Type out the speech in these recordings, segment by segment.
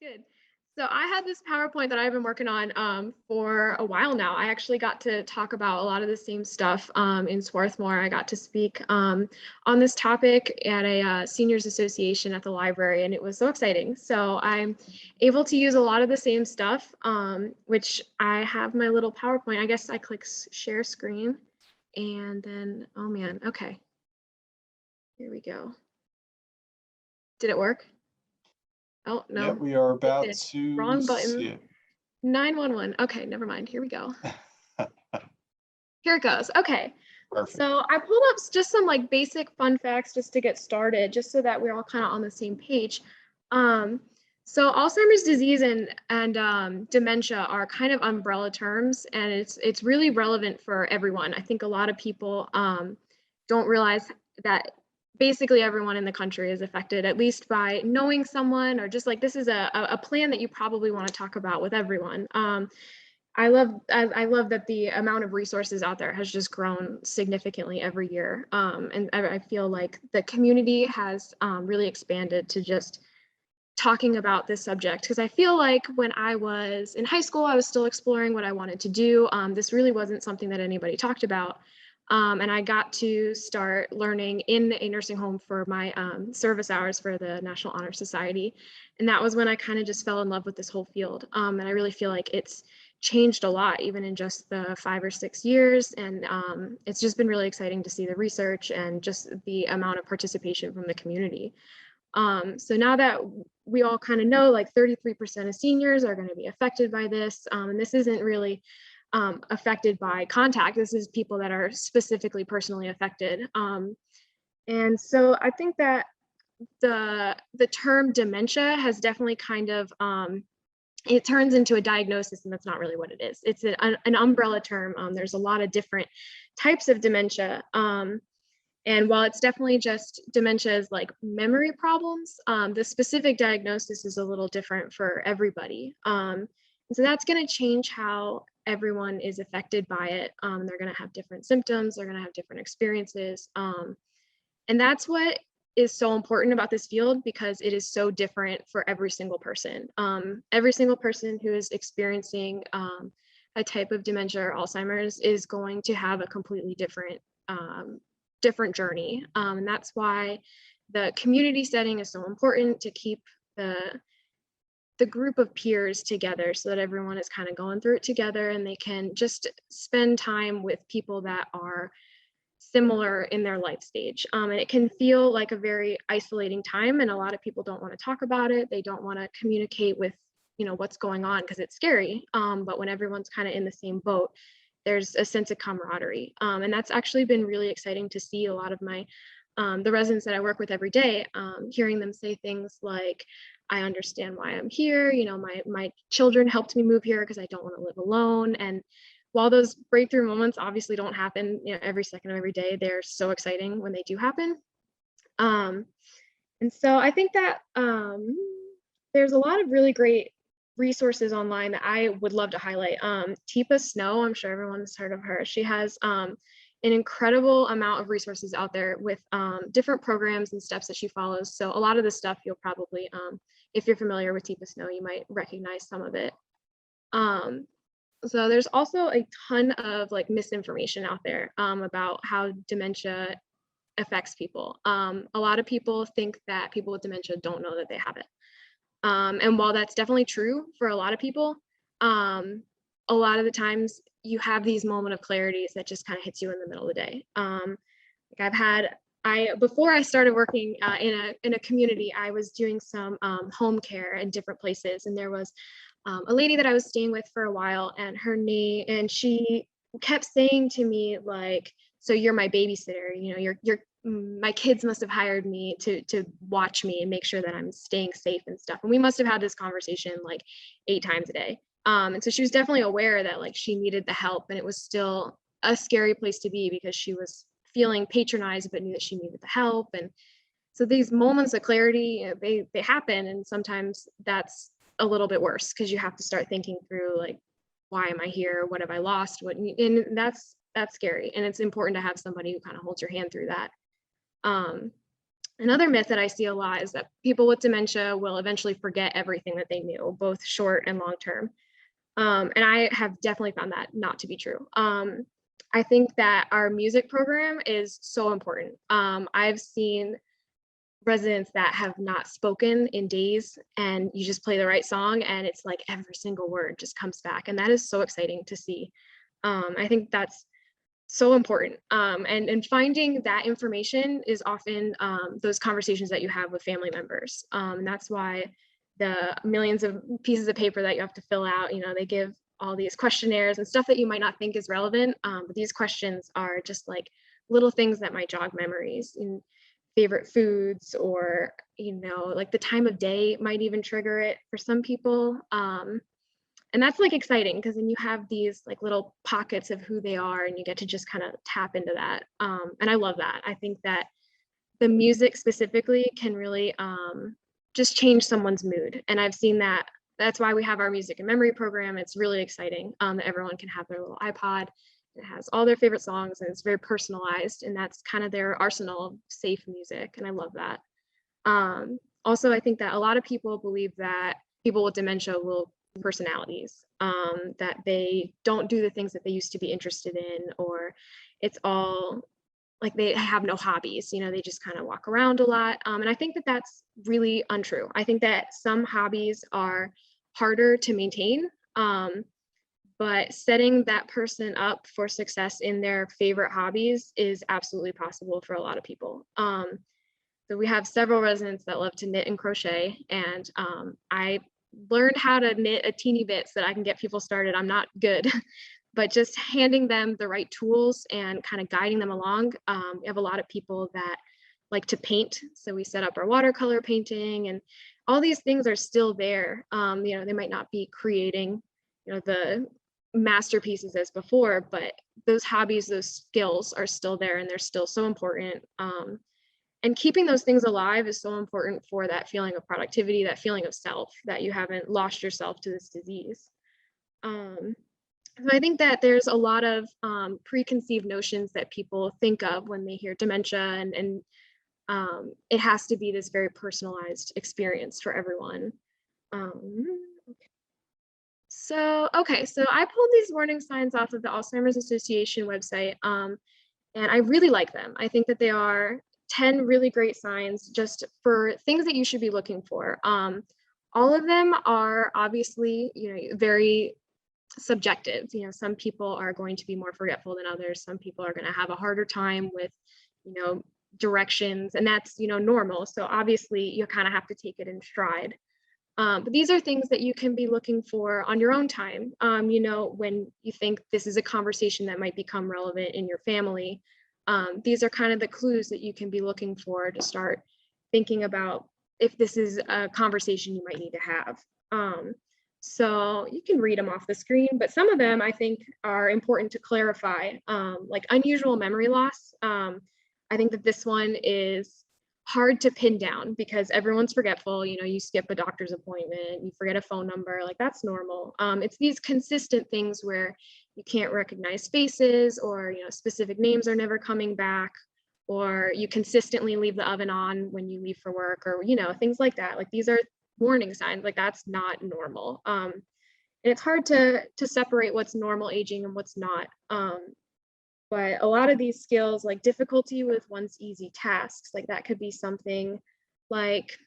Good. So I had this PowerPoint that I've been working on for a while now. I actually got to talk about a lot of the same stuff in Swarthmore. I got to speak on this topic at a seniors association at the library, and it was so exciting. So I'm able to use a lot of the same stuff, which I have my little PowerPoint. I guess I click share screen, and then, oh man, okay, here we go. Did it work? Oh, Yeah, no, we are it about did. to Wrong see button. it. 911. Okay, never mind. Here we go. Here it goes. Okay. Perfect. So I pulled up just some like basic fun facts just to get started, just so that we're all kind of on the same page. Um, so Alzheimer's disease and dementia are kind of umbrella terms, and it's really relevant for everyone. I think a lot of people don't realize that basically everyone in the country is affected, at least by knowing someone, or just like this is a plan that you probably want to talk about with everyone. I love that the amount of resources out there has just grown significantly every year. And I feel like the community has really expanded to just talking about this subject, because I feel like when I was in high school, I was still exploring what I wanted to do. This really wasn't something that anybody talked about. And I got to start learning in a nursing home for my service hours for the National Honor Society. And that was when I kind of just fell in love with this whole field. And I really feel like it's changed a lot, even in just the 5 or 6 years. And it's just been really exciting to see the research and just the amount of participation from the community. So now that we all kind of know, like 33% of seniors are going to be affected by this, and this isn't really affected by contact. This is people that are specifically personally affected. And so I think that the term dementia has definitely kind of it turns into a diagnosis, and that's not really what it is. It's an umbrella term. There's a lot of different types of dementia. And while it's definitely just dementia is like memory problems, the specific diagnosis is a little different for everybody. So that's going to change how everyone is affected by it. They're going to have different symptoms, they're going to have different experiences. And that's what is so important about this field, because it is so different for every single person. Every single person who is experiencing a type of dementia or Alzheimer's is going to have a completely different journey. And that's why the community setting is so important, to keep the group of peers together, so that everyone is kind of going through it together, and they can just spend time with people that are similar in their life stage. And it can feel like a very isolating time, and a lot of people don't want to talk about it. They don't want to communicate with what's going on, because it's scary. But when everyone's kind of in the same boat, there's a sense of camaraderie. And that's actually been really exciting to see. A lot of my the residents that I work with every day, hearing them say things like, I understand why I'm here. My children helped me move here because I don't want to live alone. And while those breakthrough moments obviously don't happen every second of every day, they're so exciting when they do happen. And so I think that there's a lot of really great resources online that I would love to highlight. Teepa Snow, I'm sure everyone's heard of her. She has an incredible amount of resources out there with different programs and steps that she follows. So a lot of the stuff you'll probably, if you're familiar with Teepa Snow, you might recognize some of it. So there's also a ton of like misinformation out there about how dementia affects people. A lot of people think that people with dementia don't know that they have it. And while that's definitely true for a lot of people, a lot of the times you have these moment of clarities that just kind of hits you in the middle of the day. Like before I started working in a community, I was doing some home care in different places, and there was a lady that I was staying with for a while, and she kept saying to me like, "So you're my babysitter? You're my kids must have hired me to watch me and make sure that I'm staying safe and stuff." And we must have had this conversation like 8 times a day. And so she was definitely aware that like she needed the help, and it was still a scary place to be because she was feeling patronized but knew that she needed the help. And so these moments of clarity, they happen, and sometimes that's a little bit worse, because you have to start thinking through like, why am I here? What have I lost? And that's scary. And it's important to have somebody who kind of holds your hand through that. Another myth that I see a lot is that people with dementia will eventually forget everything that they knew, both short and long term. And I have definitely found that not to be true. I think that our music program is so important. I've seen residents that have not spoken in days, and you just play the right song and it's like every single word just comes back. And that is so exciting to see. I think that's so important. And finding that information is often those conversations that you have with family members. That's why the millions of pieces of paper that you have to fill out, they give all these questionnaires and stuff that you might not think is relevant. But these questions are just like little things that might jog memories in favorite foods, or, like the time of day might even trigger it for some people. And that's like exciting because then you have these like little pockets of who they are and you get to just kind of tap into that. And I love that. I think that the music specifically can really just change someone's mood. And I've seen that. That's why we have our music and memory program. It's really exciting that everyone can have their little iPod. It has all their favorite songs and it's very personalized. And that's kind of their arsenal of safe music. And I love that. Also, I think that a lot of people believe that people with dementia will personalities, that they don't do the things that they used to be interested in, or it's all like they have no hobbies, they just kind of walk around a lot. And I think that that's really untrue. I think that some hobbies are harder to maintain, but setting that person up for success in their favorite hobbies is absolutely possible for a lot of people. So we have several residents that love to knit and crochet, and I learned how to knit a teeny bit so that I can get people started. I'm not good, but just handing them the right tools and kind of guiding them along. We have a lot of people that like to paint, so we set up our watercolor painting, and all these things are still there. They might not be creating, the masterpieces as before, but those hobbies, those skills are still there, and they're still so important. And keeping those things alive is so important for that feeling of productivity, that feeling of self, that you haven't lost yourself to this disease. So I think that there's a lot of preconceived notions that people think of when they hear dementia, and it has to be this very personalized experience for everyone. So I pulled these warning signs off of the Alzheimer's Association website, and I really like them. I think that they are 10 really great signs just for things that you should be looking for. All of them are obviously, very subjective. Some people are going to be more forgetful than others. Some people are going to have a harder time with, directions, and that's, normal. So obviously you kind of have to take it in stride. But these are things that you can be looking for on your own time. When you think this is a conversation that might become relevant in your family, these are kind of the clues that you can be looking for to start thinking about if this is a conversation you might need to have. So you can read them off the screen, but some of them I think are important to clarify, like unusual memory loss. I think that this one is hard to pin down because everyone's forgetful. You skip a doctor's appointment, you forget a phone number, like that's normal. It's these consistent things where you can't recognize faces, or specific names are never coming back, or you consistently leave the oven on when you leave for work, or things like that. Like these are warning signs, like that's not normal. And it's hard to separate what's normal aging and what's not. But a lot of these skills, like difficulty with one's easy tasks, like that could be something like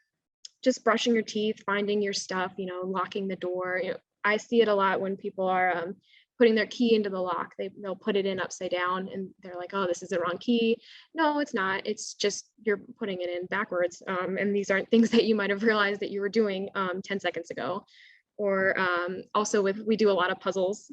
just brushing your teeth, finding your stuff, locking the door. I see it a lot when people are putting their key into the lock. They'll put it in upside down and they're like, oh, this is the wrong key. No, it's not. It's just you're putting it in backwards. And these aren't things that you might have realized that you were doing 10 seconds ago. Or also we do a lot of puzzles,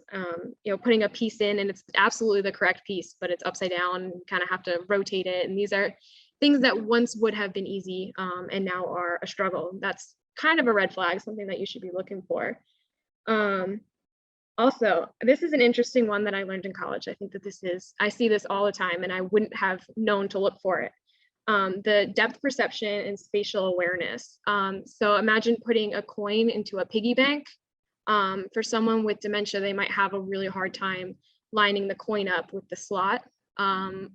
putting a piece in and it's absolutely the correct piece, but it's upside down, and you kind of have to rotate it. And these are things that once would have been easy and now are a struggle. That's kind of a red flag, something that you should be looking for. Also, this is an interesting one that I learned in college. I think that I see this all the time and I wouldn't have known to look for it. The depth perception and spatial awareness. So imagine putting a coin into a piggy bank. For someone with dementia, they might have a really hard time lining the coin up with the slot,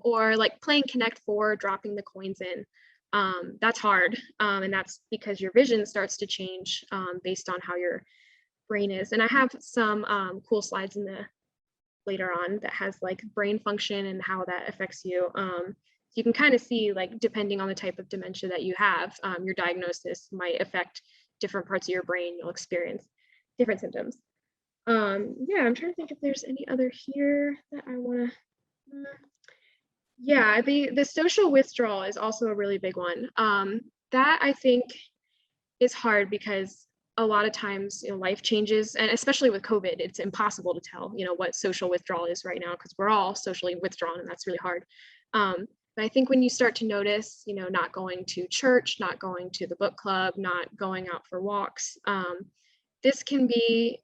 or like playing Connect Four, dropping the coins in. That's hard. And that's because your vision starts to change based on how your brain is. And I have some cool slides in the later on that has like brain function and how that affects you. So you can kind of see, like, depending on the type of dementia that you have, your diagnosis might affect different parts of your brain. You'll experience different symptoms. Yeah, I'm trying to think if there's any other here that I want to. Yeah, the social withdrawal is also a really big one. That I think is hard because a lot of times, life changes, and especially with COVID, it's impossible to tell, what social withdrawal is right now because we're all socially withdrawn, and that's really hard. But I think when you start to notice, not going to church, not going to the book club, not going out for walks, this can be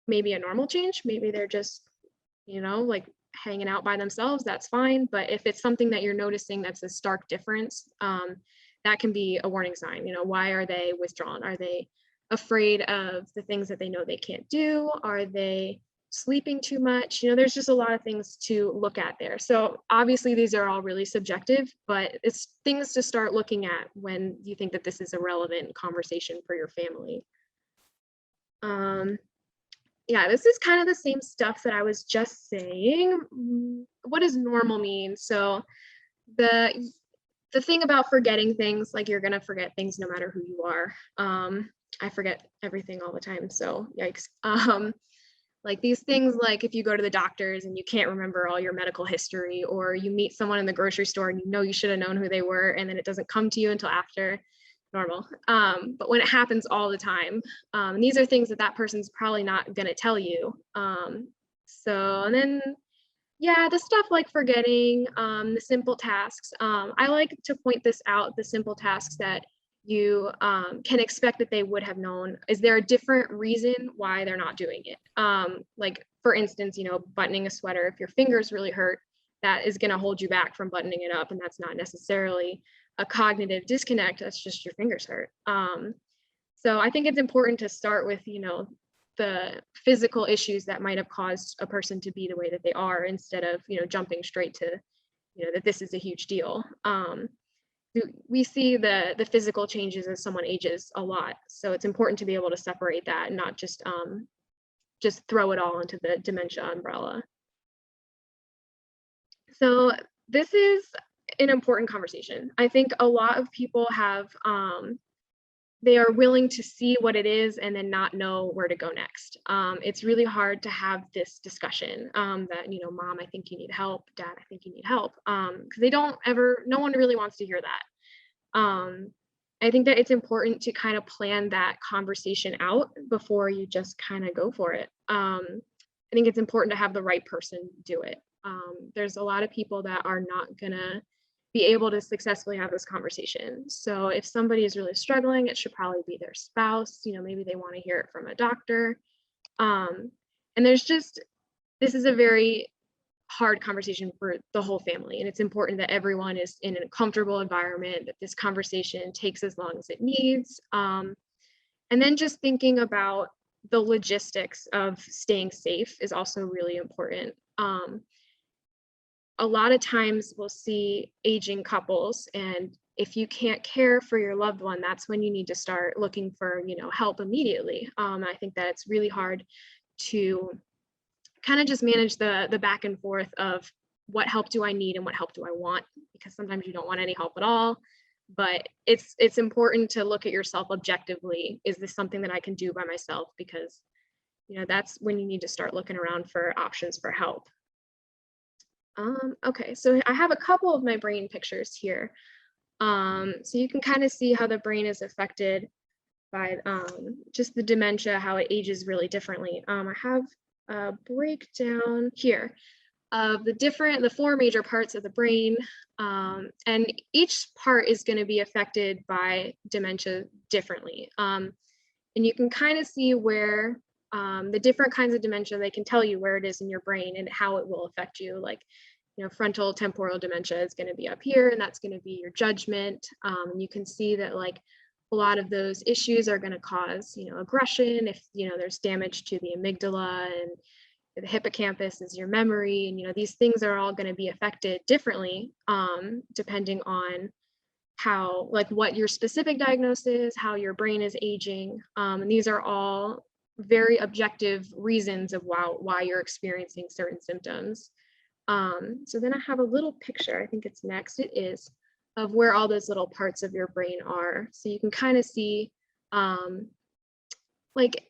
maybe a normal change. Maybe they're just, like hanging out by themselves. That's fine. But if it's something that you're noticing that's a stark difference, that can be a warning sign. Why are they withdrawn? Are they afraid of the things that they know they can't do? Are they sleeping too much? There's just a lot of things to look at there. So obviously these are all really subjective, but it's things to start looking at when you think that this is a relevant conversation for your family. Yeah, this is kind of the same stuff that I was just saying. What does normal mean? So the thing about forgetting things, like, you're gonna forget things no matter who you are. I forget everything all the time, so yikes. Like these things, like if you go to the doctors and you can't remember all your medical history, or you meet someone in the grocery store and you should have known who they were, and then it doesn't come to you until after. Normal. But when it happens all the time, and these are things that person's probably not going to tell you. And then, yeah, the stuff like forgetting, the simple tasks. I like to point this out, the simple tasks that you can expect that they would have known. Is there a different reason why they're not doing it? Like, for instance, buttoning a sweater, if your fingers really hurt, that is going to hold you back from buttoning it up, and that's not necessarily a cognitive disconnect. That's just your fingers hurt. So I think it's important to start with, the physical issues that might have caused a person to be the way that they are, instead of, jumping straight to, that this is a huge deal. We see the physical changes as someone ages a lot. So it's important to be able to separate that and not just throw it all into the dementia umbrella. So this is an important conversation. I think a lot of people have, they are willing to see what it is and then not know where to go next. It's really hard to have this discussion that, Mom, I think you need help. Dad, I think you need help. Because no one really wants to hear that. I think that it's important to kind of plan that conversation out before you just kind of go for it. I think it's important to have the right person do it. There's a lot of people that are not gonna be able to successfully have this conversation. So if somebody is really struggling, it should probably be their spouse. Maybe they want to hear it from a doctor. And this is a very hard conversation for the whole family. And it's important that everyone is in a comfortable environment, that this conversation takes as long as it needs. And then just thinking about the logistics of staying safe is also really important. A lot of times we'll see aging couples, and if you can't care for your loved one, that's when you need to start looking for, help immediately. I think that it's really hard to kind of just manage the back and forth of what help do I need and what help do I want, because sometimes you don't want any help at all. But it's important to look at yourself objectively. Is this something that I can do by myself? Because, that's when you need to start looking around for options for help. Okay, so I have a couple of my brain pictures here. So you can kind of see how the brain is affected by just the dementia, how it ages really differently. I have a breakdown here of the 4 major parts of the brain, and each part is going to be affected by dementia differently. And you can kind of see where the different kinds of dementia, they can tell you where it is in your brain and how it will affect you. Like, frontal temporal dementia is going to be up here, and that's going to be your judgment. And you can see that, like, a lot of those issues are going to cause, aggression. If, there's damage to the amygdala, and the hippocampus is your memory. And, these things are all going to be affected differently, depending on how, like what your specific diagnosis is, how your brain is aging. And these are all very objective reasons of why you're experiencing certain symptoms. So then I have a little picture, I think it's next, it is, of where all those little parts of your brain are. So you can kind of see, like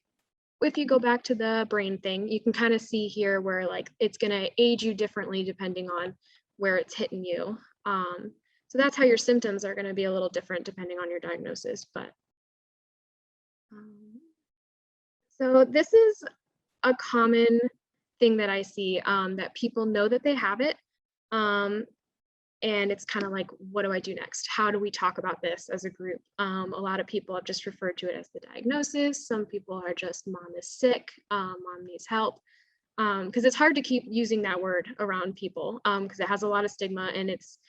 if you go back to the brain thing, you can kind of see here where like it's gonna age you differently depending on where it's hitting you. So that's how your symptoms are gonna be a little different depending on your diagnosis. But so this is a common thing that I see, that people know that they have it. And it's kind of like, what do I do next? How do we talk about this as a group? A lot of people have just referred to it as the diagnosis. Some people are just, mom is sick, mom needs help. Because it's hard to keep using that word around people, because it has a lot of stigma, and it's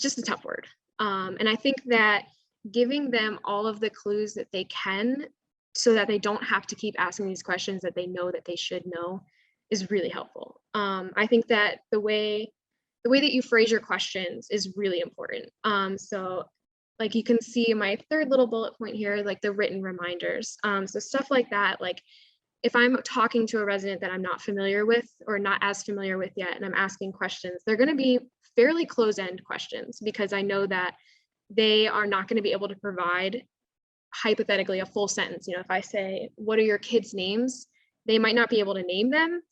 just a tough word. And I think that giving them all of the clues that they can, so that they don't have to keep asking these questions that they know that they should know, is really helpful. I think that the way that you phrase your questions is really important. So like you can see my third little bullet point here, like the written reminders. So stuff like that, like if I'm talking to a resident that I'm not familiar with or not as familiar with yet, and I'm asking questions, they're going to be fairly close-end questions, because I know that they are not going to be able to provide hypothetically a full sentence. If I say, what are your kids' names? They might not be able to name them.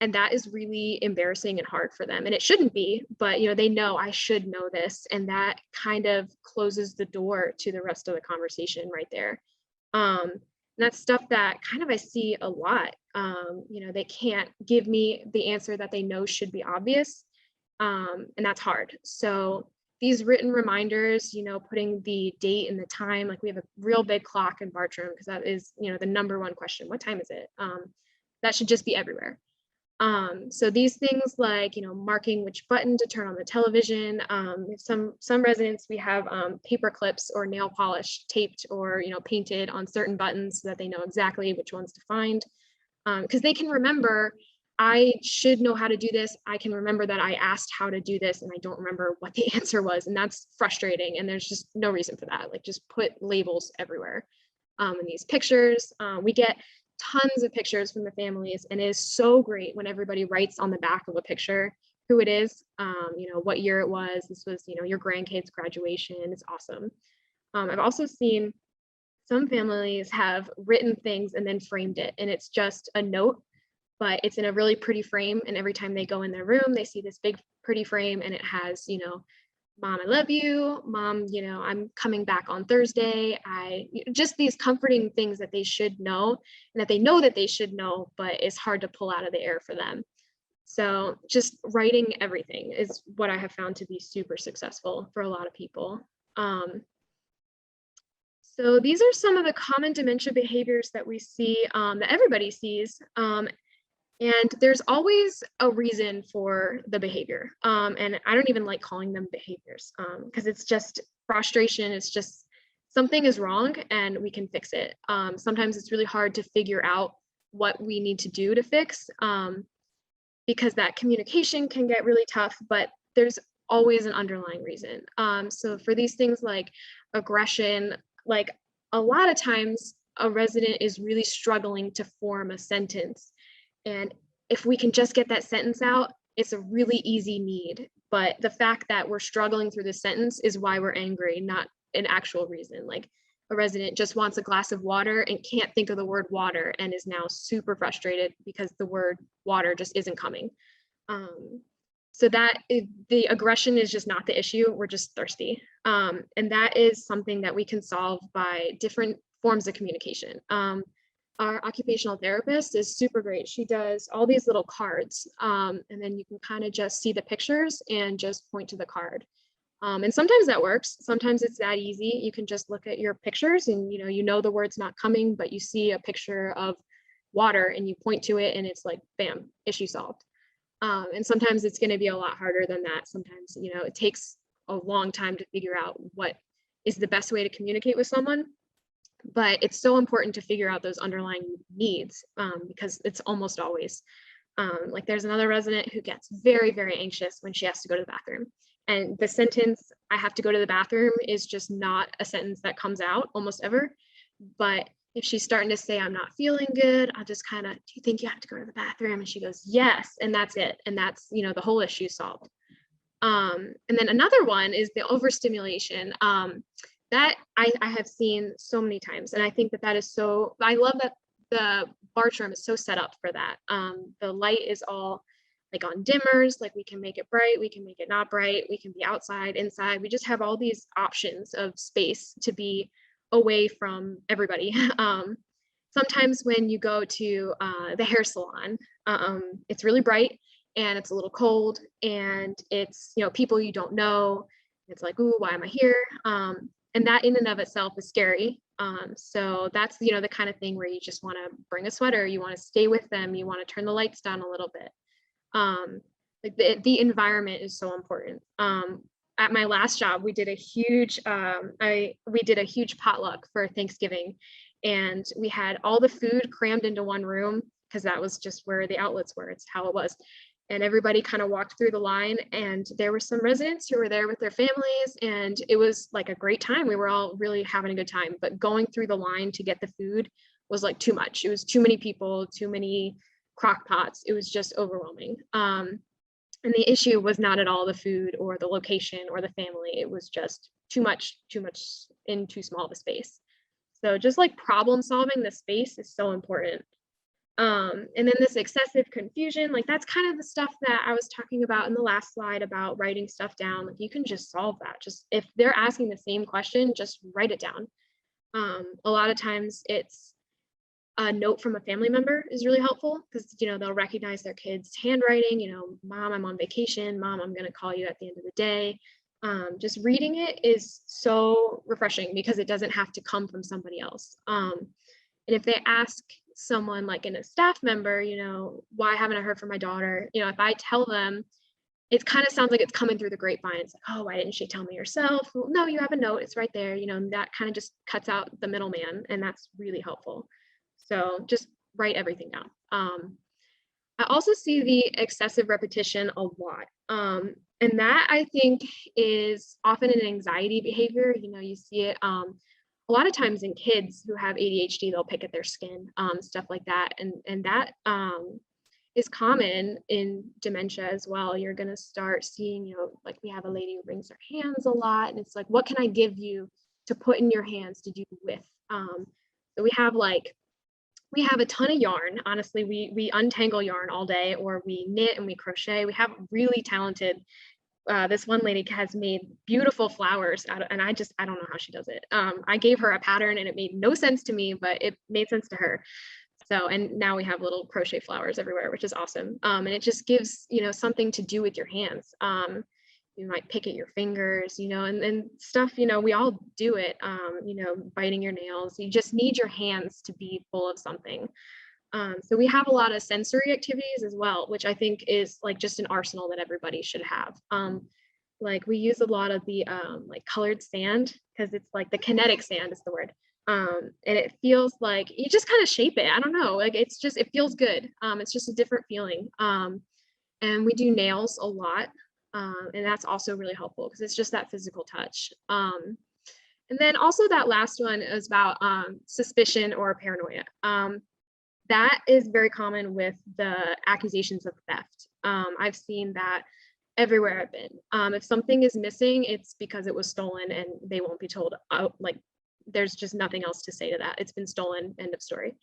And that is really embarrassing and hard for them. And it shouldn't be, but they know I should know this. And that kind of closes the door to the rest of the conversation right there. And that's stuff that kind of I see a lot. They can't give me the answer that they know should be obvious. And that's hard. So these written reminders, putting the date and the time, like we have a real big clock in Bartram, because that is, the number one question. What time is it? That should just be everywhere. So these things like, marking which button to turn on the television. Some residents, we have paper clips or nail polish taped or, painted on certain buttons so that they know exactly which ones to find. Because they can remember, I should know how to do this. I can remember that I asked how to do this and I don't remember what the answer was. And that's frustrating. And there's just no reason for that. Like just put labels everywhere. In these pictures, we get tons of pictures from the families, and it is so great when everybody writes on the back of a picture who it is, what year it was. This was, your grandkids' graduation. It's awesome. I've also seen some families have written things and then framed it, and it's just a note, but it's in a really pretty frame. And every time they go in their room, they see this big, pretty frame, and it has, mom, I love you. Mom, I'm coming back on Thursday. Just these comforting things that they should know, and that they know that they should know, but it's hard to pull out of the air for them. So just writing everything is what I have found to be super successful for a lot of people. So these are some of the common dementia behaviors that we see, that everybody sees. And there's always a reason for the behavior. And I don't even like calling them behaviors, because it's just frustration. It's just something is wrong and we can fix it. Sometimes it's really hard to figure out what we need to do to fix, because that communication can get really tough, but there's always an underlying reason. So for these things like aggression, like a lot of times a resident is really struggling to form a sentence. And if we can just get that sentence out, it's a really easy need. But the fact that we're struggling through the sentence is why we're angry, not an actual reason. Like a resident just wants a glass of water and can't think of the word water and is now super frustrated because the word water just isn't coming. So the aggression is just not the issue. We're just thirsty. And that is something that we can solve by different forms of communication. Our occupational therapist is super great. She does all these little cards, and then you can kind of just see the pictures and just point to the card. And sometimes that works. Sometimes it's that easy. You can just look at your pictures and you know the word's not coming, but you see a picture of water and you point to it and it's like, bam, issue solved. And sometimes it's going to be a lot harder than that. Sometimes, it takes a long time to figure out what is the best way to communicate with someone. But it's so important to figure out those underlying needs, because it's almost always like there's another resident who gets very, very anxious when she has to go to the bathroom. And the sentence, I have to go to the bathroom, is just not a sentence that comes out almost ever. But if she's starting to say, I'm not feeling good, I'll just kind of, do you think you have to go to the bathroom? And she goes, yes. And that's it. And that's, the whole issue solved. And then another one is the overstimulation. That I have seen so many times. And I think that is so, I love that the barge room is so set up for that. The light is all like on dimmers, like we can make it bright, we can make it not bright, we can be outside, inside. We just have all these options of space to be away from everybody. Sometimes when you go to the hair salon, it's really bright and it's a little cold and it's, people you don't know. It's like, ooh, why am I here? And that in and of itself is scary. So that's, the kind of thing where you just want to bring a sweater, you want to stay with them, you want to turn the lights down a little bit. Like the environment is so important. At my last job, we did a huge potluck for Thanksgiving, and we had all the food crammed into one room because that was just where the outlets were. It's how it was. And everybody kind of walked through the line, and there were some residents who were there with their families, and it was like a great time. We were all really having a good time, but going through the line to get the food was like too much. It was too many people, too many crock pots. It was just overwhelming. And the issue was not at all the food or the location or the family. It was just too much in too small of a space. So just like problem solving the space is so important. And then this excessive confusion, like that's kind of the stuff that I was talking about in the last slide about writing stuff down. Like you can just solve that. Just if they're asking the same question, just write it down. A lot of times it's a note from a family member is really helpful because, they'll recognize their kid's handwriting, mom, I'm on vacation, mom, I'm going to call you at the end of the day. Just reading it is so refreshing because it doesn't have to come from somebody else. And if they ask someone like in a staff member, why haven't I heard from my daughter? If I tell them, it kind of sounds like it's coming through the grapevine. It's like, oh, why didn't she tell me herself? Well, no, you have a note. It's right there. That kind of just cuts out the middleman, and that's really helpful. So just write everything down. I also see the excessive repetition a lot. And that I think is often an anxiety behavior. You see it a lot of times in kids who have ADHD, they'll pick at their skin, stuff like that. And that is common in dementia as well. You're going to start seeing, like we have a lady who wrings her hands a lot. And it's like, what can I give you to put in your hands to do with? So we have a ton of yarn. Honestly, we untangle yarn all day, or we knit and we crochet. We have really talented, this one lady has made beautiful flowers and I don't know how she does it. I gave her a pattern and it made no sense to me, but it made sense to her. So, and now we have little crochet flowers everywhere, which is awesome. And it just gives, something to do with your hands. You might pick at your fingers, and stuff, we all do it, biting your nails. You just need your hands to be full of something. So we have a lot of sensory activities as well, which I think is like just an arsenal that everybody should have. Like we use a lot of the like colored sand because it's like the kinetic sand is the word. And it feels like you just kind of shape it. I don't know, like it feels good. It's just a different feeling. And we do nails a lot. And that's also really helpful because it's just that physical touch. And then also that last one is about suspicion or paranoia. That is very common with the accusations of theft. I've seen that everywhere I've been. If something is missing, it's because it was stolen and they won't be told. Like there's just nothing else to say to that. It's been stolen, end of story.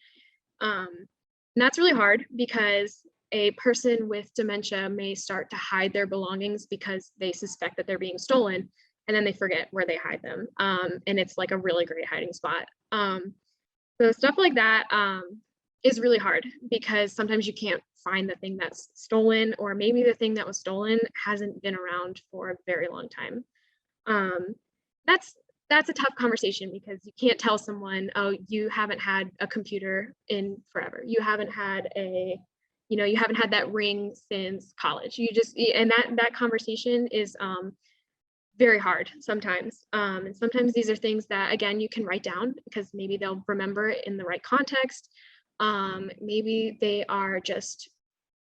And that's really hard because a person with dementia may start to hide their belongings because they suspect that they're being stolen, and then they forget where they hide them. And it's like a really great hiding spot. So stuff like that is really hard because sometimes you can't find the thing that's stolen, or maybe the thing that was stolen hasn't been around for a very long time. That's a tough conversation because you can't tell someone, oh, you haven't had a computer in forever. You haven't had you haven't had that ring since college. And that conversation is very hard sometimes. And sometimes these are things that, again, you can write down because maybe they'll remember it in the right context. Maybe they are just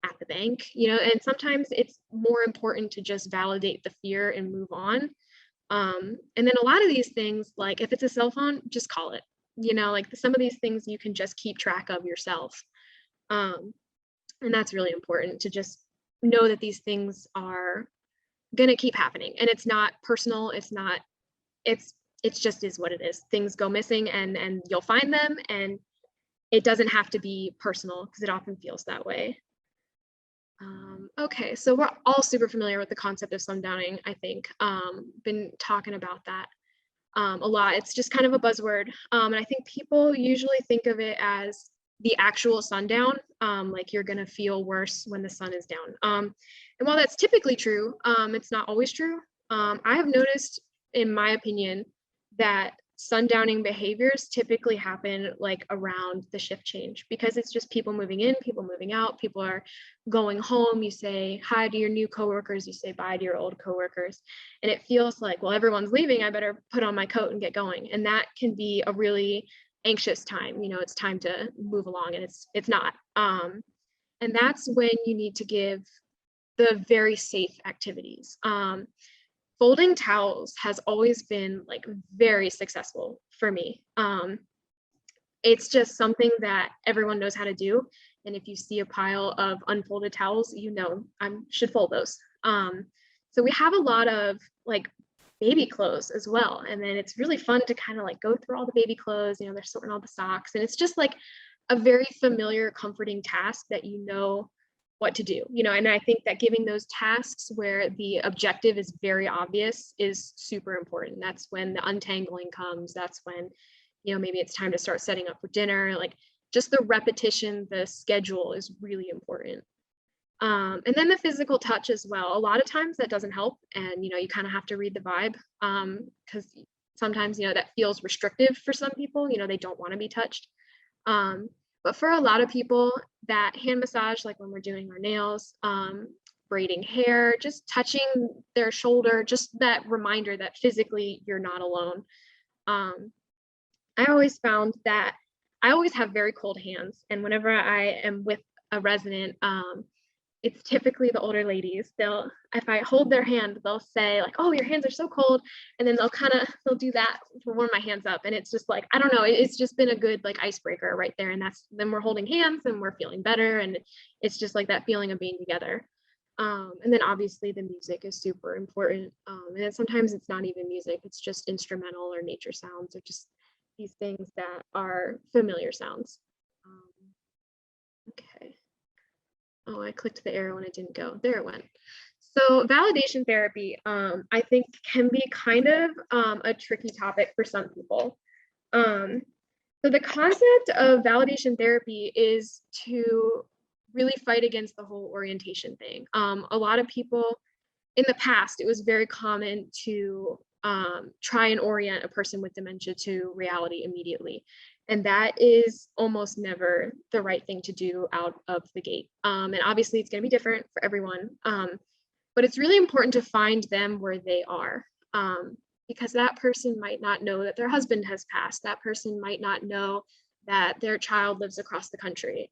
at the bank, and sometimes it's more important to just validate the fear and move on. And then a lot of these things, like if it's a cell phone, just call it, like some of these things you can just keep track of yourself. Um, and that's really important to just know that these things are going to keep happening, and it's not personal. It's it's just is what it is. Things go missing, and you'll find them, and it doesn't have to be personal because it often feels that way. Okay, so we're all super familiar with the concept of sundowning, I think. Been talking about that a lot. It's just kind of a buzzword. And I think people usually think of it as the actual sundown, like you're going to feel worse when the sun is down. And while that's typically true, it's not always true. I have noticed, in my opinion, that sundowning behaviors typically happen like around the shift change, because it's just people moving in, people moving out, people are going home. You say hi to your new coworkers, you say bye to your old coworkers, and it feels like, well, everyone's leaving, I better put on my coat and get going. And that can be a really anxious time. It's time to move along, and it's not. And that's when you need to give the very safe activities. Folding towels has always been like very successful for me. It's just something that everyone knows how to do. And if you see a pile of unfolded towels, I should fold those. So we have a lot of like baby clothes as well. And then it's really fun to kind of like go through all the baby clothes, they're sorting all the socks. And it's just like a very familiar, comforting task that what to do, and I think that giving those tasks where the objective is very obvious is super important. That's when the untangling comes. That's when, maybe it's time to start setting up for dinner. Like just the repetition, the schedule is really important. And then the physical touch as well. A lot of times that doesn't help, and you kind of have to read the vibe, because sometimes that feels restrictive for some people. They don't want to be touched. But for a lot of people, that hand massage, like when we're doing our nails, braiding hair, just touching their shoulder, just that reminder that physically you're not alone. I always found that I always have very cold hands, and whenever I am with a resident, it's typically the older ladies. If I hold their hand, they'll say like, "Oh, your hands are so cold," and then they'll do that to warm my hands up, and it's just like, I don't know, it's just been a good like icebreaker right there, and then we're holding hands and we're feeling better, and it's just like that feeling of being together. And then obviously the music is super important, and then sometimes it's not even music; it's just instrumental or nature sounds, or just these things that are familiar sounds. Okay. Oh, I clicked the arrow and it didn't go. There it went. So validation therapy, I think, can be kind of a tricky topic for some people. So the concept of validation therapy is to really fight against the whole orientation thing. A lot of people in the past, it was very common to try and orient a person with dementia to reality immediately. And that is almost never the right thing to do out of the gate. And obviously it's going to be different for everyone. But it's really important to find them where they are, because that person might not know that their husband has passed. That person might not know that their child lives across the country.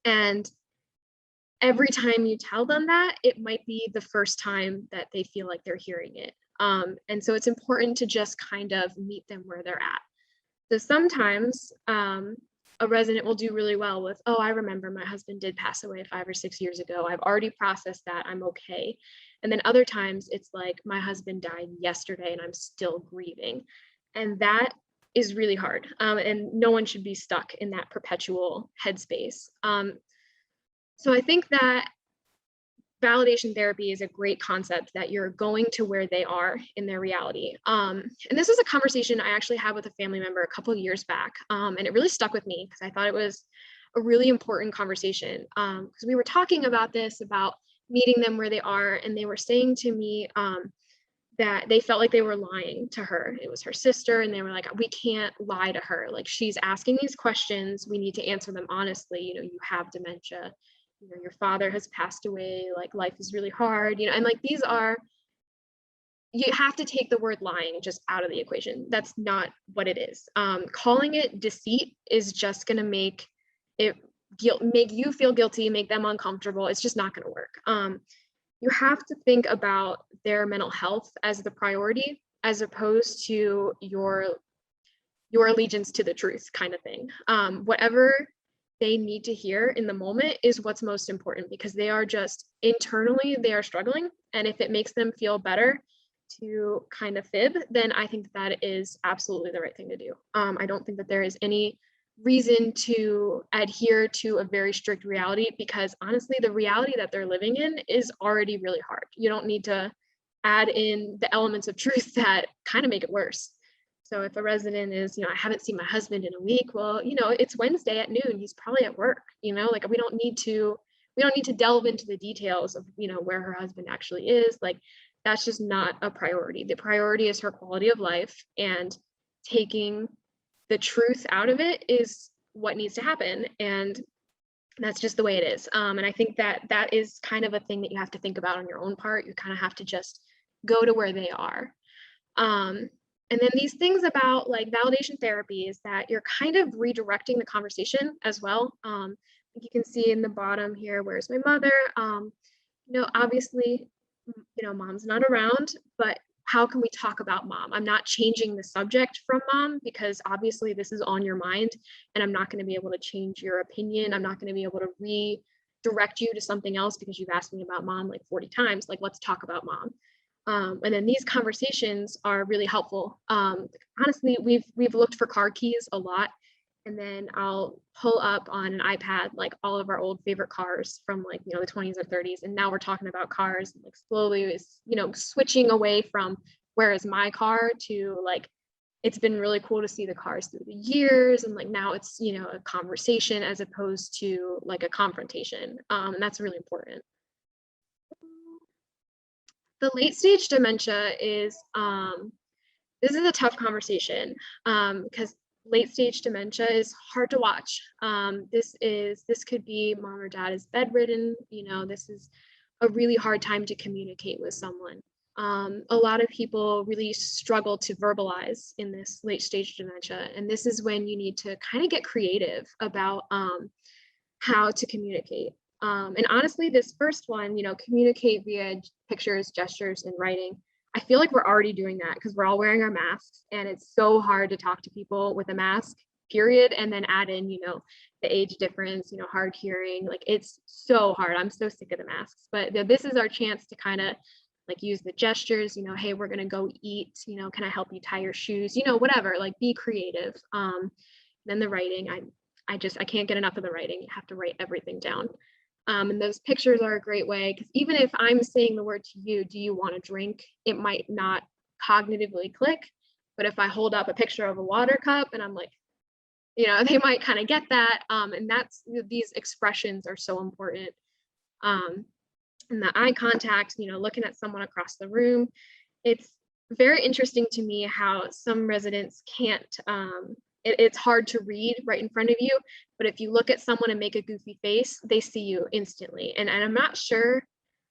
And every time you tell them that, it might be the first time that they feel like they're hearing it. And so it's important to just kind of meet them where they're at. So sometimes a resident will do really well with, "Oh, I remember my husband did pass away 5 or 6 years ago. I've already processed that. I'm okay." And then other times it's like, "My husband died yesterday and I'm still grieving." And that is really hard. And no one should be stuck in that perpetual headspace. So I think that validation therapy is a great concept, that you're going to where they are in their reality. And this was a conversation I actually had with a family member a couple of years back. And it really stuck with me because I thought it was a really important conversation. Because we were talking about meeting them where they are. And they were saying to me that they felt like they were lying to her. It was her sister. And they were like, "We can't lie to her. Like, she's asking these questions. We need to answer them honestly. You have dementia. Your father has passed away, like life is really hard, and like you have to take the word lying just out of the equation. That's not what it is. Calling it deceit is just going to make it make you feel guilty, make them uncomfortable. It's just not going to work. You have to think about their mental health as the priority, as opposed to your allegiance to the truth kind of thing. Whatever they need to hear in the moment is what's most important, because they are just internally, they are struggling. And if it makes them feel better to kind of fib, then I think that is absolutely the right thing to do. I don't think that there is any reason to adhere to a very strict reality, because honestly, the reality that they're living in is already really hard. You don't need to add in the elements of truth that kind of make it worse. So if a resident is, I haven't seen my husband in a week, well, it's Wednesday at noon, he's probably at work, like we don't need to delve into the details of, where her husband actually is. Like, that's just not a priority. The priority is her quality of life, and taking the truth out of it is what needs to happen. And that's just the way it is. And I think that is kind of a thing that you have to think about on your own part. You kind of have to just go to where they are. And then these things about like validation therapy is that you're kind of redirecting the conversation as well. You can see in the bottom here, where's my mother? Obviously, mom's not around, but how can we talk about mom? I'm not changing the subject from mom, because obviously this is on your mind, and I'm not going to be able to change your opinion. I'm not going to be able to redirect you to something else because you've asked me about mom like 40 times. Like, let's talk about mom. And then these conversations are really helpful. Honestly, we've looked for car keys a lot, and then I'll pull up on an iPad like all of our old favorite cars from like the 20s or 30s, and now we're talking about cars, like slowly is switching away from where is my car to like, it's been really cool to see the cars through the years, and like now it's a conversation as opposed to like a confrontation, and that's really important. The late stage dementia is this is a tough conversation, because late stage dementia is hard to watch. This could be mom or dad is bedridden. This is a really hard time to communicate with someone. A lot of people really struggle to verbalize in this late stage dementia, and this is when you need to kind of get creative about how to communicate. And honestly, this first one, communicate via pictures, gestures, and writing. I feel like we're already doing that because we're all wearing our masks, and it's so hard to talk to people with a mask, period. And then add in, the age difference, hard hearing. Like, it's so hard. I'm so sick of the masks. But this is our chance to kind of like use the gestures, hey, we're going to go eat, can I help you tie your shoes, whatever, like be creative. Then the writing, I can't get enough of the writing. You have to write everything down. And those pictures are a great way, because even if I'm saying the word to you, do you want a drink? It might not cognitively click, but if I hold up a picture of a water cup and I'm like, they might kind of get that. And these expressions are so important. And the eye contact, looking at someone across the room. It's very interesting to me how some residents can't, it's hard to read right in front of you, but if you look at someone and make a goofy face, they see you instantly. And I'm not sure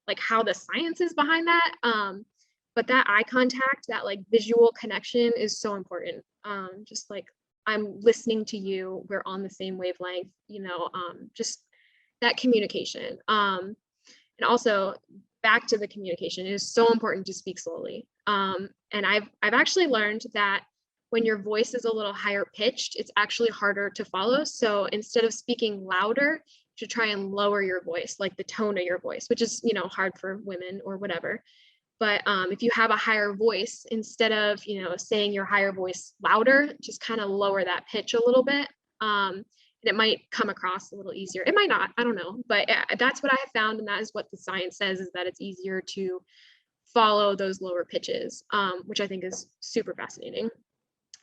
like how the science is behind that, but that eye contact, that like visual connection is so important. Just like, I'm listening to you, we're on the same wavelength, just that communication. And also, back to the communication, it is so important to speak slowly. And I've actually learned that when your voice is a little higher pitched, it's actually harder to follow. So instead of speaking louder, you should try and lower your voice, like the tone of your voice, which is, hard for women or whatever. But if you have a higher voice, instead of, saying your higher voice louder, just kind of lower that pitch a little bit. And it might come across a little easier. It might not, I don't know. But that's what I have found. And that is what the science says, is that it's easier to follow those lower pitches, which I think is super fascinating.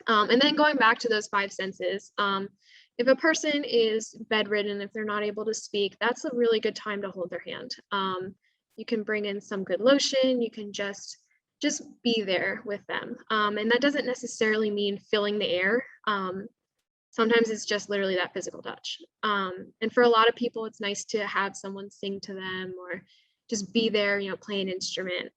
And then going back to those 5 senses, if a person is bedridden, if they're not able to speak, that's a really good time to hold their hand. You can bring in some good lotion. You can just be there with them. And that doesn't necessarily mean filling the air. Sometimes it's just literally that physical touch. And for a lot of people, it's nice to have someone sing to them or just be there, play an instrument.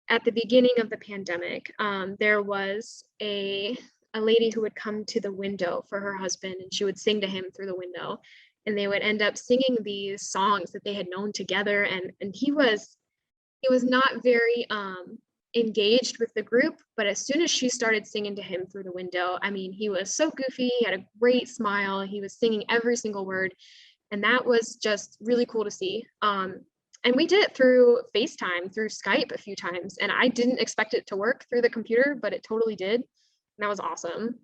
At the beginning of the pandemic, there was a a lady who would come to the window for her husband, and she would sing to him through the window, and they would end up singing these songs that they had known together. And he was not very engaged with the group, but as soon as she started singing to him through the window, I mean, he was so goofy, he had a great smile, he was singing every single word, and that was just really cool to see. And we did it through FaceTime, through Skype a few times, and I didn't expect it to work through the computer, but it totally did. And that was awesome.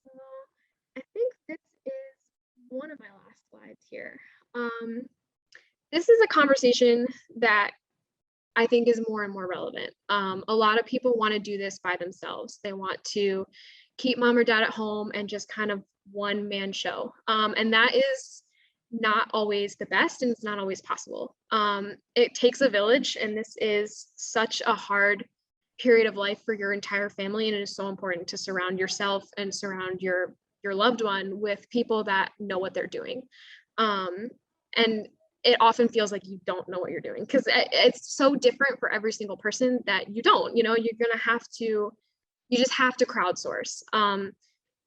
So I think this is one of my last slides here. This is a conversation that I think is more and more relevant. A lot of people want to do this by themselves. They want to keep mom or dad at home and just kind of one man show. And that is not always the best, and it's not always possible. It takes a village, and this is such a hard period of life for your entire family, and it is so important to surround yourself and surround your loved one with people that know what they're doing. And it often feels like you don't know what you're doing, because it's so different for every single person that you don't, you're gonna have to, you just have to crowdsource.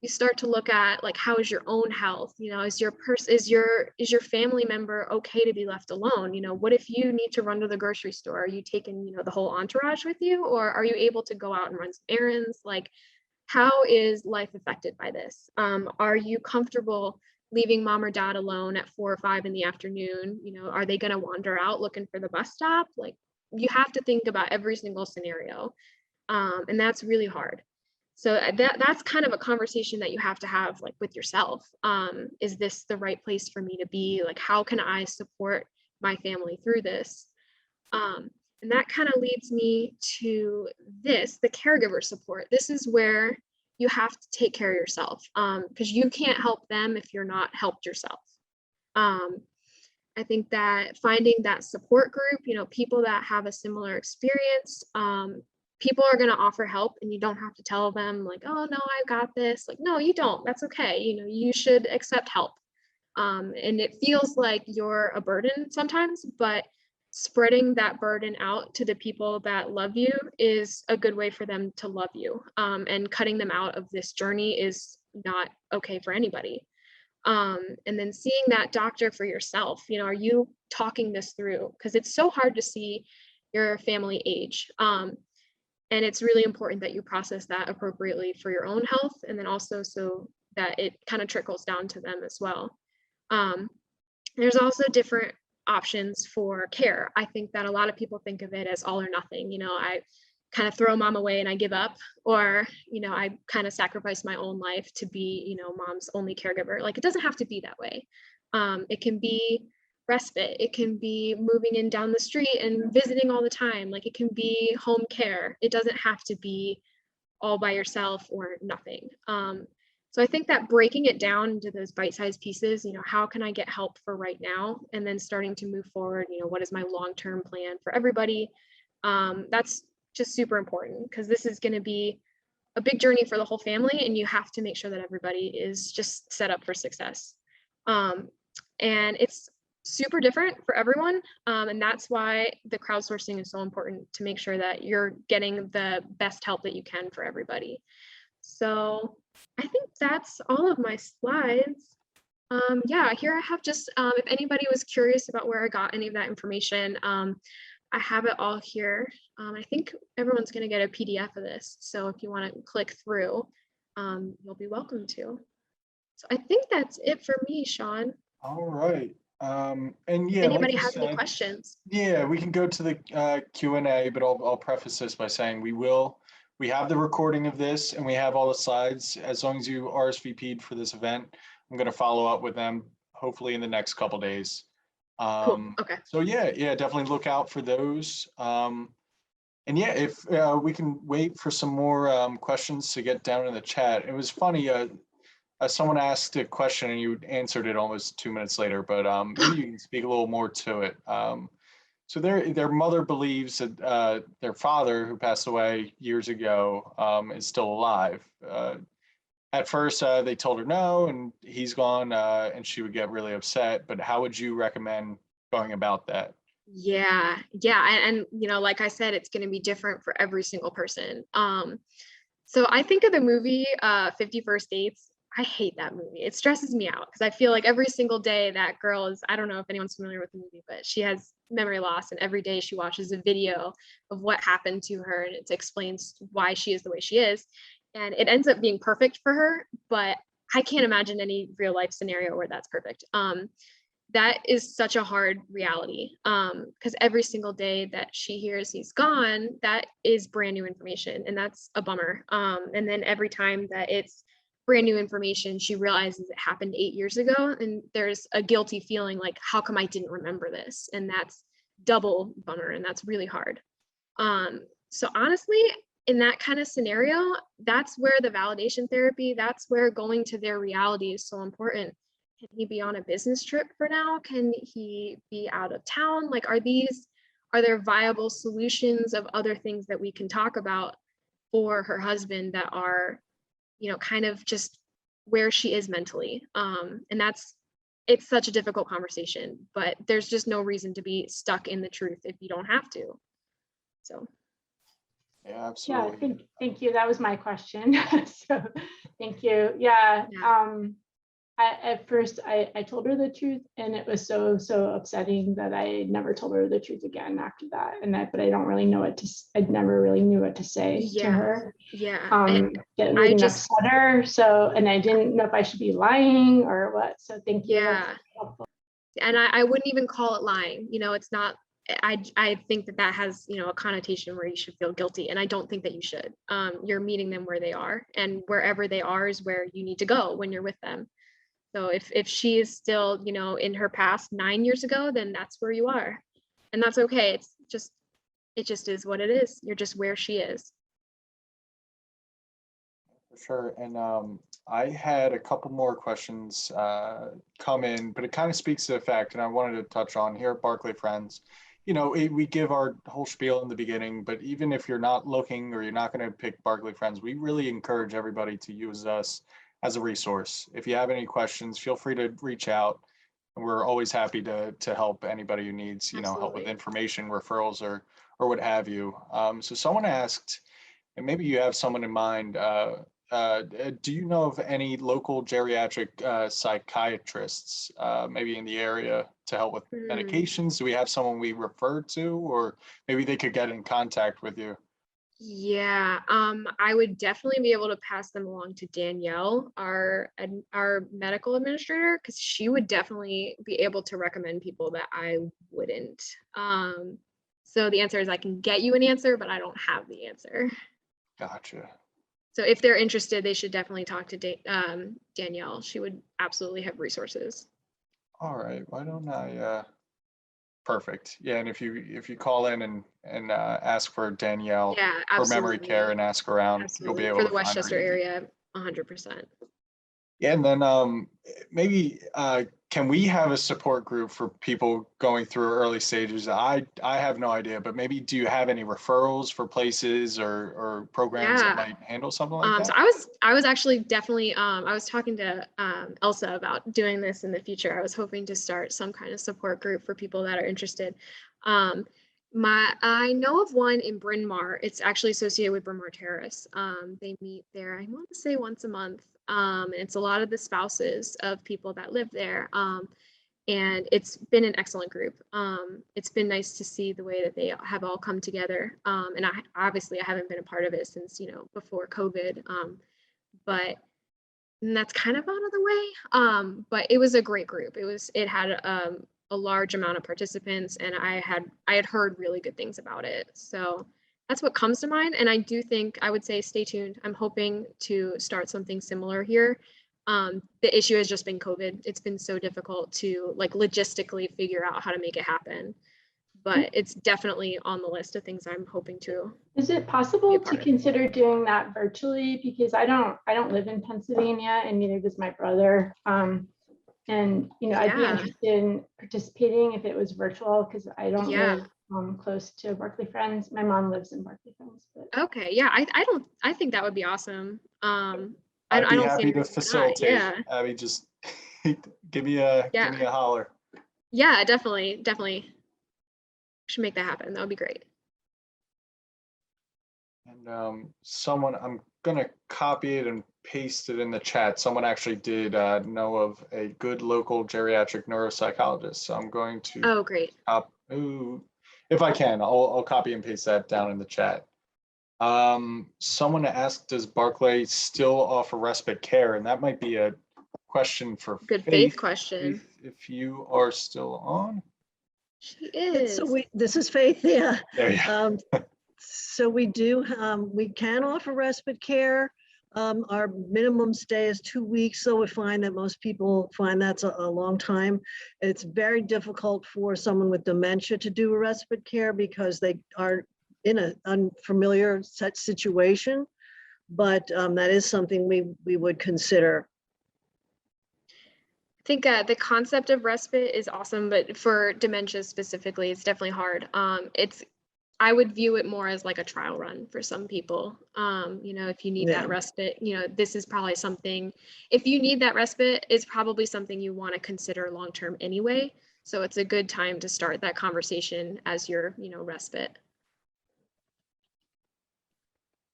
You start to look at, like, how is your own health? Is your family member okay to be left alone? What if you need to run to the grocery store? Are you taking, the whole entourage with you, or are you able to go out and run some errands? Like, how is life affected by this? Are you comfortable leaving mom or dad alone at 4 or 5 in the afternoon? Are they going to wander out looking for the bus stop? Like, you have to think about every single scenario. And that's really hard. So that's kind of a conversation that you have to have, like, with yourself. Is this the right place for me to be? Like, how can I support my family through this? And that kind of leads me to the caregiver support. This is where you have to take care of yourself, because you can't help them if you're not helped yourself. I think that finding that support group, people that have a similar experience, people are going to offer help, and you don't have to tell them, like, oh no, I've got this. Like, no, you don't. That's okay. You should accept help. And it feels like you're a burden sometimes, but spreading that burden out to the people that love you is a good way for them to love you. And cutting them out of this journey is not okay for anybody. And then seeing that doctor for yourself, are you talking this through? Because it's so hard to see your family age. And it's really important that you process that appropriately for your own health, and then also so that it kind of trickles down to them as well. There's also different options for care. I think that a lot of people think of it as all or nothing. I kind of throw mom away and I give up, or, I kind of sacrifice my own life to be, mom's only caregiver. Like, it doesn't have to be that way. It can be respite. It can be moving in down the street and visiting all the time. Like, it can be home care. It doesn't have to be all by yourself or nothing. So I think that breaking it down into those bite-sized pieces, how can I get help for right now? And then starting to move forward, what is my long-term plan for everybody? That's just super important, because this is going to be a big journey for the whole family, and you have to make sure that everybody is just set up for success. And it's super different for everyone. And that's why the crowdsourcing is so important, to make sure that you're getting the best help that you can for everybody. So I think that's all of my slides. Yeah, here I have just, if anybody was curious about where I got any of that information, I have it all here. I think everyone's going to get a PDF of this. So if you want to click through, you'll be welcome to. So I think that's it for me, Sean. All right. And yeah, anybody like has said, any questions? Yeah, we can go to the Q&A, but I'll preface this by saying we have the recording of this, and we have all the slides. As long as you RSVP'd for this event, I'm going to follow up with them hopefully in the next couple days. Cool. Okay. So yeah, definitely look out for those. And yeah, if we can wait for some more questions to get down in the chat. It was funny. Someone asked a question and you answered it almost 2 minutes later, but maybe you can speak a little more to it. So their mother believes that their father, who passed away years ago, is still alive. At first, they told her no, and he's gone, and she would get really upset. But how would you recommend going about that? Yeah. And like I said, it's going to be different for every single person. So I think of the movie 50 First Dates. I hate that movie. It stresses me out because I feel like every single day that girl is, I don't know if anyone's familiar with the movie, but she has memory loss, and every day she watches a video of what happened to her, and it explains why she is the way she is. And it ends up being perfect for her, but I can't imagine any real life scenario where that's perfect. That is such a hard reality, because every single day that she hears he's gone, that is brand new information, and that's a bummer. And then every time that it's brand new information, she realizes it happened 8 years ago, and there's a guilty feeling like, how come I didn't remember this? And that's double bummer, and that's really hard. So honestly, in that kind of scenario, that's where the validation therapy, that's where going to their reality is so important. Can he be on a business trip for now? Can he be out of town? Like, are there viable solutions of other things that we can talk about for her husband that are, kind of just where she is mentally? And it's such a difficult conversation, but there's just no reason to be stuck in the truth if you don't have to. So. Yeah, absolutely. Yeah, thank you. That was my question. So thank you. Yeah. At first I told her the truth, and it was so upsetting that I never told her the truth again after that. But I don't really know I never really knew what to say to her. Yeah. It really upset her. So, and I didn't know if I should be lying or what. So thank you. Yeah. And I wouldn't even call it lying. It's not, I think that has, a connotation where you should feel guilty. And I don't think that you should. You're meeting them where they are, and wherever they are is where you need to go when you're with them. So if she is still, in her past 9 years ago, then that's where you are. And that's okay. It just is what it is. You're just where she is. For sure. And I had a couple more questions come in, but it kind of speaks to the fact, and I wanted to touch on here at Barclay Friends. We give our whole spiel in the beginning, but even if you're not looking or you're not going to pick Barclay Friends, we really encourage everybody to use us as a resource. If you have any questions, feel free to reach out. And we're always happy to help anybody who needs, help with information, referrals, or what have you. So someone asked, and maybe you have someone in mind, do you know of any local geriatric psychiatrists, maybe in the area, to help with medications? Do we have someone we refer to, or maybe they could get in contact with you? Yeah, I would definitely be able to pass them along to Danielle, our medical administrator, because she would definitely be able to recommend people that I wouldn't. So the answer is I can get you an answer, but I don't have the answer. Gotcha. So if they're interested, they should definitely talk to Danielle. She would absolutely have resources. All right, why don't I? Perfect. Yeah, and if you call in and ask for Danielle for memory care and ask around, you'll be able for to the Westchester find her. area, 100%. Yeah, and then maybe can we have a support group for people going through early stages? I have no idea, but maybe do you have any referrals for places or programs that might handle something like that? So I was actually definitely I was talking to Elsa about doing this in the future. I was hoping to start some kind of support group for people that are interested. I know of one in Bryn Mawr. It's actually associated with Bryn Mawr Terrace. They meet there, I want to say once a month. It's a lot of the spouses of people that live there. And it's been an excellent group. It's been nice to see the way that they have all come together. And I haven't been a part of it since, before COVID. But that's kind of out of the way. But it was a great group. It had a large amount of participants, and I had heard really good things about it. So that's what comes to mind. And I do think I would say stay tuned. I'm hoping to start something similar here. The issue has just been COVID. It's been so difficult to logistically figure out how to make it happen, but it's definitely on the list of things I'm hoping to. Is it possible to consider doing that virtually? Because I don't live in Pennsylvania, and neither does my brother. And I'd be interested in participating if it was virtual, because I don't live close to Barclay Friends. My mom lives in Barclay Friends. But. Okay, yeah, I think that would be awesome. I'd be happy to facilitate. Abby, just give me a holler. Yeah, definitely. Should make that happen. That would be great. And someone, I'm gonna copy it and paste it in the chat. Someone actually did know of a good local geriatric neuropsychologist. So I'm going to, Oh, great. if I can, I'll copy and paste that down in the chat. Someone asked, does Barclay still offer respite care? And that might be a question for Good Faith question. If you are still on. She is. So this is Faith, yeah. There you go. So we do, we can offer respite care. Our minimum stay is 2 weeks, so we find that most people find that's a long time. It's very difficult for someone with dementia to do a respite care because they are in an unfamiliar such situation, but that is something we would consider. I think the concept of respite is awesome, but for dementia specifically, it's definitely hard. I would view it more as like a trial run for some people. You know, if you need that respite, you know, this is probably something, if you need that respite, it's probably something you want to consider long-term anyway. So it's a good time to start that conversation as your, you know, respite.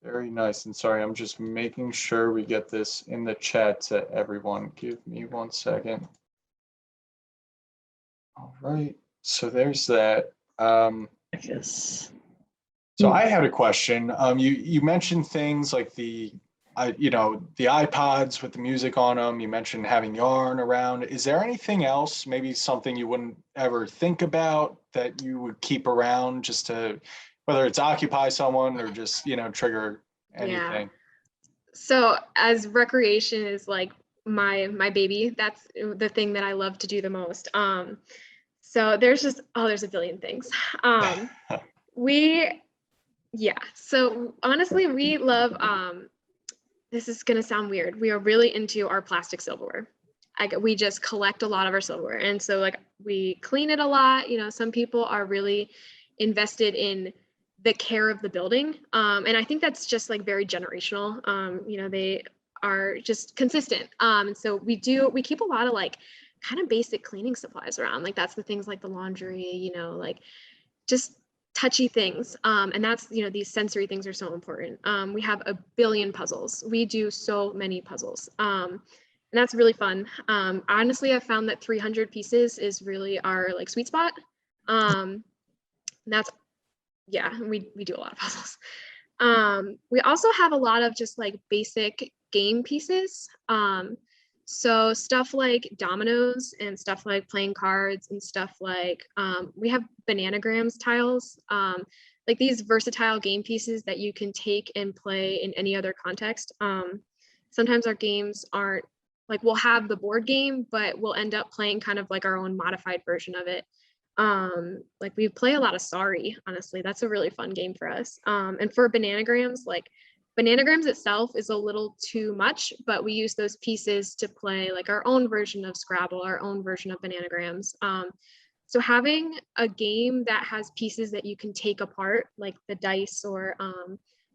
Very nice. And sorry, I'm just making sure we get this in the chat to everyone. Give me 1 second. All right. So there's that. Yes. So I had a question. You mentioned things like the iPods with the music on them. You mentioned having yarn around. Is there anything else, maybe something you wouldn't ever think about that you would keep around just to, whether it's occupy someone or just, you know, trigger anything? Yeah. So as recreation is like my baby, that's the thing that I love to do the most. So there's just, there's a billion things. So honestly, we love, this is gonna sound weird. We are really into our plastic silverware. We just collect a lot of our silverware. And so like we clean it a lot. You know, some people are really invested in the care of the building. And I think that's just like very generational. You know, they are just consistent. And so we keep a lot of like kind of basic cleaning supplies around. Like that's the things like the laundry, you know, like just touchy things. And that's, you know, these sensory things are so important. We have a billion puzzles. We do so many puzzles. And that's really fun. Honestly, I found that 300 pieces is really our like sweet spot. And that's, yeah, we do a lot of puzzles. We also have a lot of just like basic game pieces. So stuff like dominoes and stuff like playing cards and stuff like, we have bananagrams tiles, like these versatile game pieces that you can take and play in any other context. Sometimes our games aren't, like we'll have the board game, but we'll end up playing kind of like our own modified version of it. Like we play a lot of Sorry, honestly, that's a really fun game for us. And for bananagrams, like bananagrams itself is a little too much, but we use those pieces to play like our own version of Scrabble, our own version of bananagrams. So having a game that has pieces that you can take apart, like the dice, or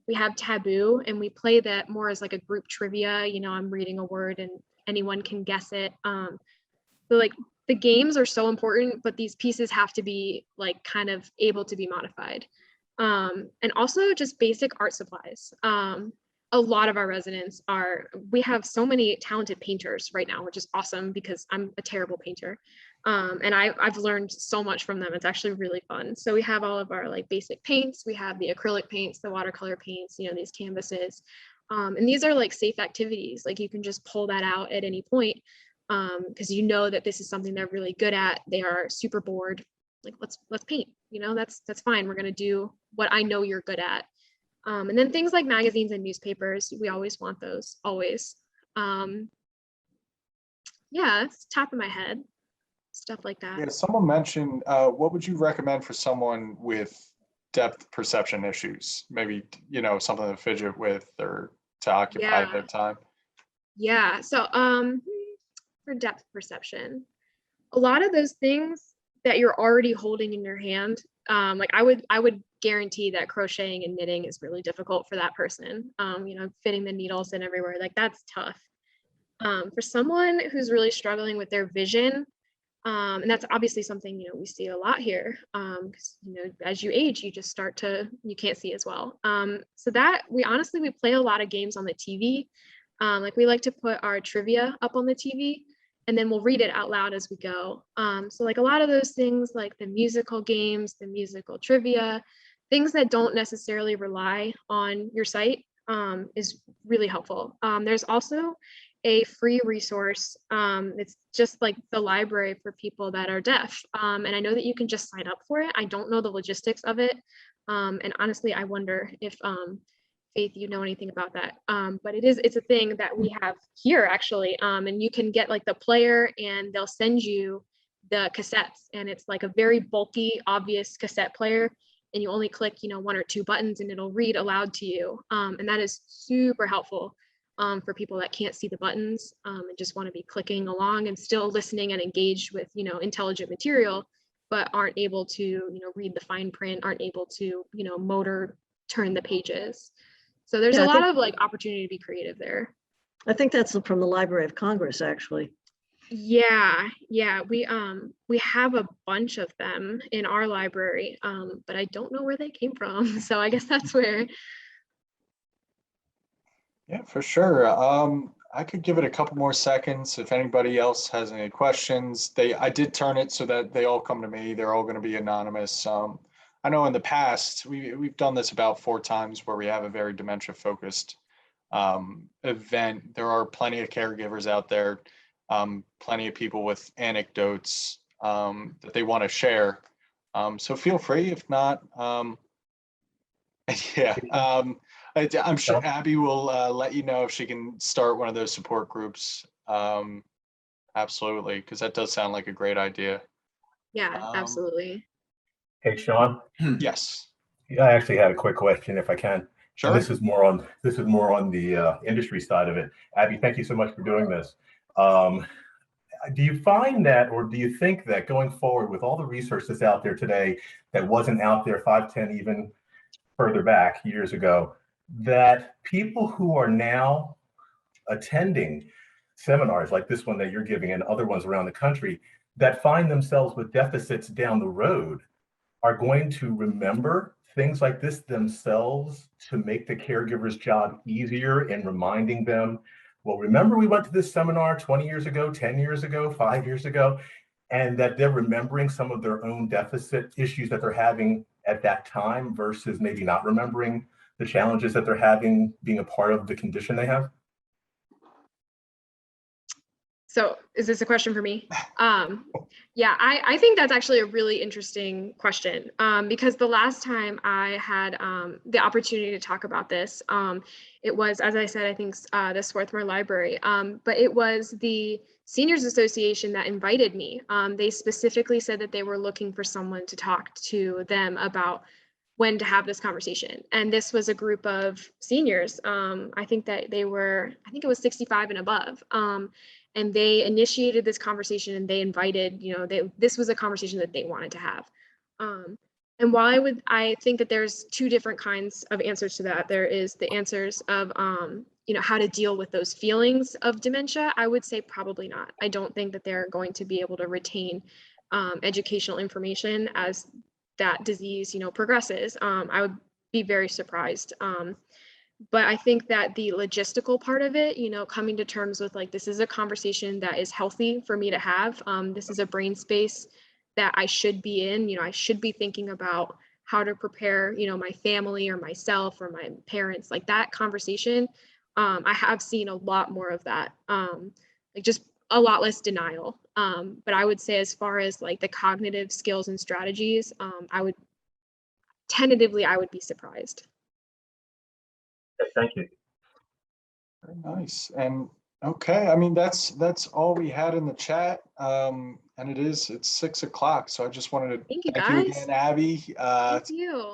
we have Taboo, and we play that more as like a group trivia. You know, I'm reading a word and anyone can guess it. So like the games are so important, but these pieces have to be like kind of able to be modified. And also just basic art supplies. A lot of our residents we have so many talented painters right now, which is awesome because I'm a terrible painter. And I've learned so much from them. It's actually really fun. So we have all of our like basic paints. We have the acrylic paints, the watercolor paints, you know, these canvases. And these are like safe activities. Like you can just pull that out at any point, because you know that this is something they're really good at. They are super bored. Like let's paint, you know, that's fine. We're gonna do what I know you're good at. And then things like magazines and newspapers, we always want those, always. Yeah, that's top of my head, stuff like that. Yeah, someone mentioned, what would you recommend for someone with depth perception issues? Maybe, you know, something to fidget with or to occupy their time. Yeah, so for depth perception, a lot of those things that you're already holding in your hand, like I would guarantee that crocheting and knitting is really difficult for that person. You know, fitting the needles in everywhere, like that's tough. For someone who's really struggling with their vision, And that's obviously something, we see a lot here. 'Cause, as you age, you just you can't see as well. So that we play a lot of games on the TV. Like we like to put our trivia up on the TV and then we'll read it out loud as we go. So like a lot of those things, like the musical games, the musical trivia, things that don't necessarily rely on your sight, is really helpful. There's also a free resource. It's just like the library for people that are deaf. And I know that you can just sign up for it. I don't know the logistics of it. And honestly, I wonder if Faith, you know anything about that. But it's a thing that we have here actually. And you can get like the player and they'll send you the cassettes, and it's like a very bulky, obvious cassette player. And you only click, 1 or 2 buttons and it'll read aloud to you. And that is super helpful for people that can't see the buttons and just want to be clicking along and still listening and engaged with, intelligent material, but aren't able to, read the fine print, aren't able to, motor turn the pages. So there's a lot of like opportunity to be creative there. I think that's from the Library of Congress, actually. Yeah, we have a bunch of them in our library, but I don't know where they came from. So I guess that's where. Yeah, for sure. I could give it a couple more seconds if anybody else has any questions. I did turn it so that they all come to me. They're all going to be anonymous. I know in the past we've done this about 4 times where we have a very dementia focused event. There are plenty of caregivers out there, plenty of people with anecdotes that they want to share. So feel free. If not, yeah. I'm sure Abby will let you know if she can start one of those support groups. Absolutely, because that does sound like a great idea. Yeah, absolutely. Hey, Sean. Yes. Yeah, I actually had a quick question, if I can. Sure. And this is more on the industry side of it. Abby, thank you so much for doing this. Do you find that, or do you think that going forward with all the research that's out there today that wasn't out there 5, 10, even further back years ago, that people who are now attending seminars like this one that you're giving and other ones around the country that find themselves with deficits down the road are going to remember things like this themselves to make the caregiver's job easier in reminding them, well, remember we went to this seminar 20 years ago, 10 years ago, 5 years ago, and that they're remembering some of their own deficit issues that they're having at that time versus maybe not remembering the challenges that they're having being a part of the condition they have? So is this a question for me? Yeah, I think that's actually a really interesting question because the last time I had the opportunity to talk about this, it was, as I said, I think the Swarthmore Library, but it was the Seniors Association that invited me. They specifically said that they were looking for someone to talk to them about when to have this conversation. And this was a group of seniors. I think that it was 65 and above. And they initiated this conversation and they invited, this was a conversation that they wanted to have. And while I think that there's 2 different kinds of answers to that. There is the answers of, how to deal with those feelings of dementia. I would say probably not. I don't think that they're going to be able to retain educational information as that disease, progresses. I would be very surprised. But I think that the logistical part of it, coming to terms with like, this is a conversation that is healthy for me to have. This is a brain space that I should be in. I should be thinking about how to prepare, my family or myself or my parents, like that conversation. I have seen a lot more of that, like just a lot less denial. But I would say as far as like the cognitive skills and strategies, I would be surprised. Thank you. Very nice. And okay, I mean, that's all we had in the chat. And it's 6 o'clock. So I just wanted to Thank you, thank you guys. again, Abby. Thank you.